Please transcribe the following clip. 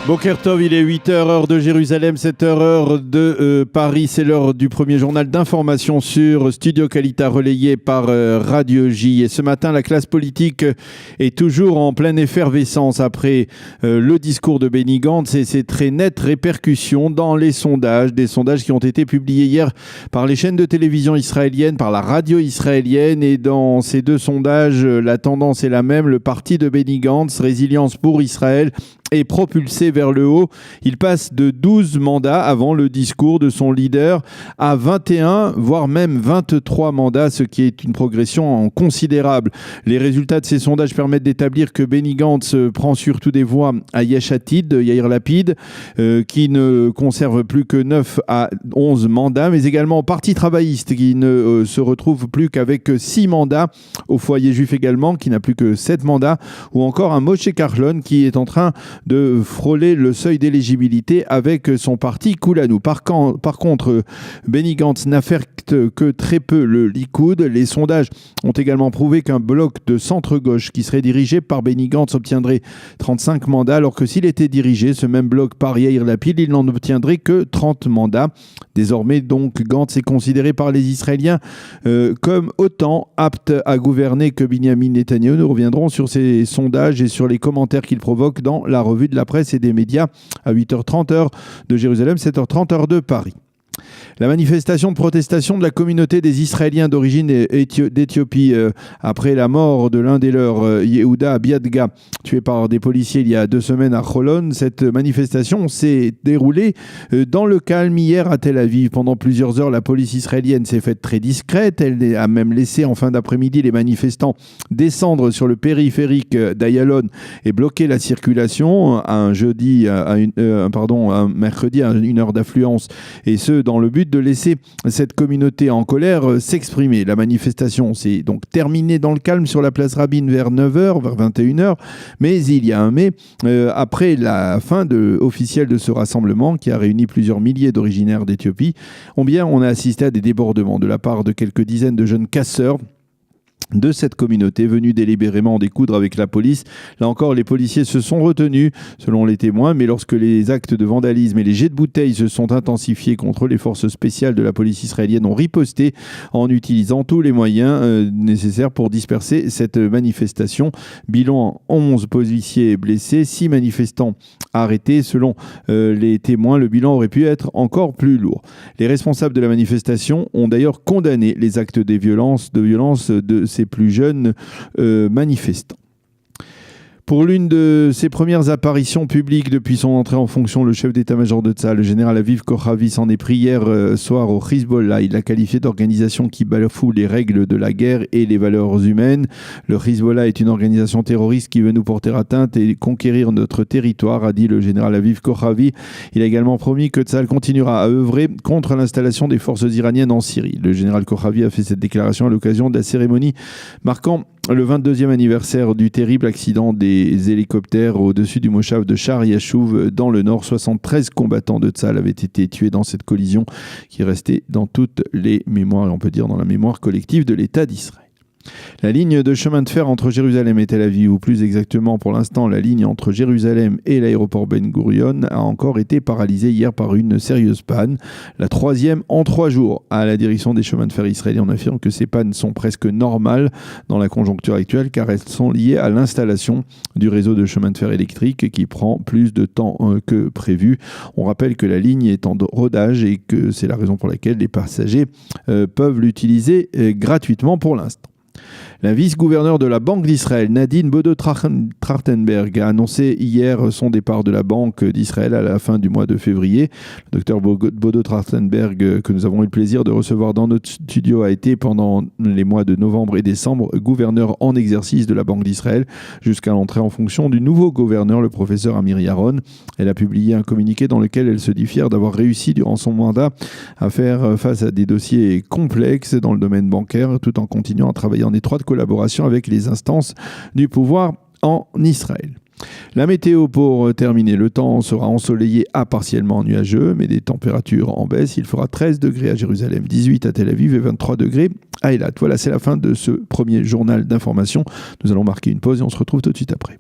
Boker Tov, il est 8h, heure de Jérusalem, 7h, heure de Paris. C'est l'heure du premier journal d'information sur Studio Kalita, relayé par Radio J. Et ce matin, la classe politique est toujours en pleine effervescence après le discours de Benny Gantz et ses très nettes répercussions dans les sondages. Des sondages qui ont été publiés hier par les chaînes de télévision israéliennes, par la radio israélienne. Et dans ces deux sondages, la tendance est la même. Le parti de Benny Gantz, Résilience pour Israël, est propulsé vers le haut. Il passe de 12 mandats avant le discours de son leader à 21, voire même 23 mandats, ce qui est une progression considérable. Les résultats de ces sondages permettent d'établir que Benny Gantz prend surtout des voix à Yesh Atid, Yair Lapid, qui ne conserve plus que 9 à 11 mandats, mais également au Parti travailliste, qui ne se retrouve plus qu'avec 6 mandats, au Foyer juif également, qui n'a plus que 7 mandats, ou encore un Moshe Kahlon, qui est en train de frôler le seuil d'éligibilité avec son parti Kulanu. Par contre, Benny Gantz n'affecte que très peu le Likoud. Les sondages ont également prouvé qu'un bloc de centre-gauche qui serait dirigé par Benny Gantz obtiendrait 35 mandats, alors que s'il était dirigé, ce même bloc par Yair Lapid, il n'en obtiendrait que 30 mandats. Désormais, donc, Gantz est considéré par les Israéliens comme autant apte à gouverner que Binyamin Netanyahu. Nous reviendrons sur ces sondages et sur les commentaires qu'ils provoquent dans la revue de la presse et des médias à 8h30 heure de Jérusalem, 7h30 heure de Paris. La manifestation de protestation de la communauté des Israéliens d'origine d'Éthiopie après la mort de l'un des leurs, Yehuda Biadga, tué par des policiers il y a 2 semaines à Holon. Cette manifestation s'est déroulée dans le calme hier à Tel Aviv. Pendant plusieurs heures, la police israélienne s'est faite très discrète. Elle a même laissé en fin d'après-midi les manifestants descendre sur le périphérique d'Ayalon et bloquer la circulation un mercredi à 1h d'affluence, et ce dans le but de laisser cette communauté en colère s'exprimer. La manifestation s'est donc terminée dans le calme sur la place Rabin vers 9h, vers 21h, mais il y a un mais, après la fin officielle de ce rassemblement qui a réuni plusieurs milliers d'originaires d'Éthiopie, on a assisté à des débordements de la part de quelques dizaines de jeunes casseurs de cette communauté venue délibérément en découdre avec la police. Là encore, les policiers se sont retenus, selon les témoins, mais lorsque les actes de vandalisme et les jets de bouteilles se sont intensifiés contre les forces spéciales de la police israélienne, ont riposté en utilisant tous les moyens nécessaires pour disperser cette manifestation. Bilan, 11 policiers blessés, 6 manifestants arrêtés. Selon les témoins, le bilan aurait pu être encore plus lourd. Les responsables de la manifestation ont d'ailleurs condamné les actes de violence de ces plus jeunes manifestants. Pour l'une de ses premières apparitions publiques depuis son entrée en fonction, le chef d'état-major de Tzahal, le général Aviv Kochavi, s'en est pris hier soir au Hezbollah. Il l'a qualifié d'organisation qui bafoue les règles de la guerre et les valeurs humaines. Le Hezbollah est une organisation terroriste qui veut nous porter atteinte et conquérir notre territoire, a dit le général Aviv Kochavi. Il a également promis que Tzahal continuera à œuvrer contre l'installation des forces iraniennes en Syrie. Le général Kochavi a fait cette déclaration à l'occasion de la cérémonie marquant le 22e anniversaire du terrible accident des hélicoptères au-dessus du Moshav de Shar Yashuv dans le nord. 73 combattants de Tzahal avaient été tués dans cette collision qui est restée dans toutes les mémoires, on peut dire dans la mémoire collective de l'État d'Israël. La ligne de chemin de fer entre Jérusalem et Tel Aviv, ou plus exactement pour l'instant la ligne entre Jérusalem et l'aéroport Ben Gurion, a encore été paralysée hier par une sérieuse panne. La 3e en 3 jours. À la direction des chemins de fer israéliens, on affirme que ces pannes sont presque normales dans la conjoncture actuelle, car elles sont liées à l'installation du réseau de chemin de fer électrique qui prend plus de temps que prévu. On rappelle que la ligne est en rodage et que c'est la raison pour laquelle les passagers peuvent l'utiliser gratuitement pour l'instant. La vice-gouverneure de la Banque d'Israël, Nadine Bodo-Trachtenberg, a annoncé hier son départ de la Banque d'Israël à la fin du mois de février. Le docteur Bodo-Trachtenberg, que nous avons eu le plaisir de recevoir dans notre studio, a été pendant les mois de novembre et décembre gouverneur en exercice de la Banque d'Israël jusqu'à l'entrée en fonction du nouveau gouverneur, le professeur Amir Yaron. Elle a publié un communiqué dans lequel elle se dit fière d'avoir réussi durant son mandat à faire face à des dossiers complexes dans le domaine bancaire tout en continuant à travailler en étroite collaboration avec les instances du pouvoir en Israël. La météo pour terminer, le temps sera ensoleillé à partiellement nuageux, mais des températures en baisse. Il fera 13 degrés à Jérusalem, 18 à Tel Aviv et 23 degrés à Eilat. Voilà, c'est la fin de ce premier journal d'information. Nous allons marquer une pause et on se retrouve tout de suite après.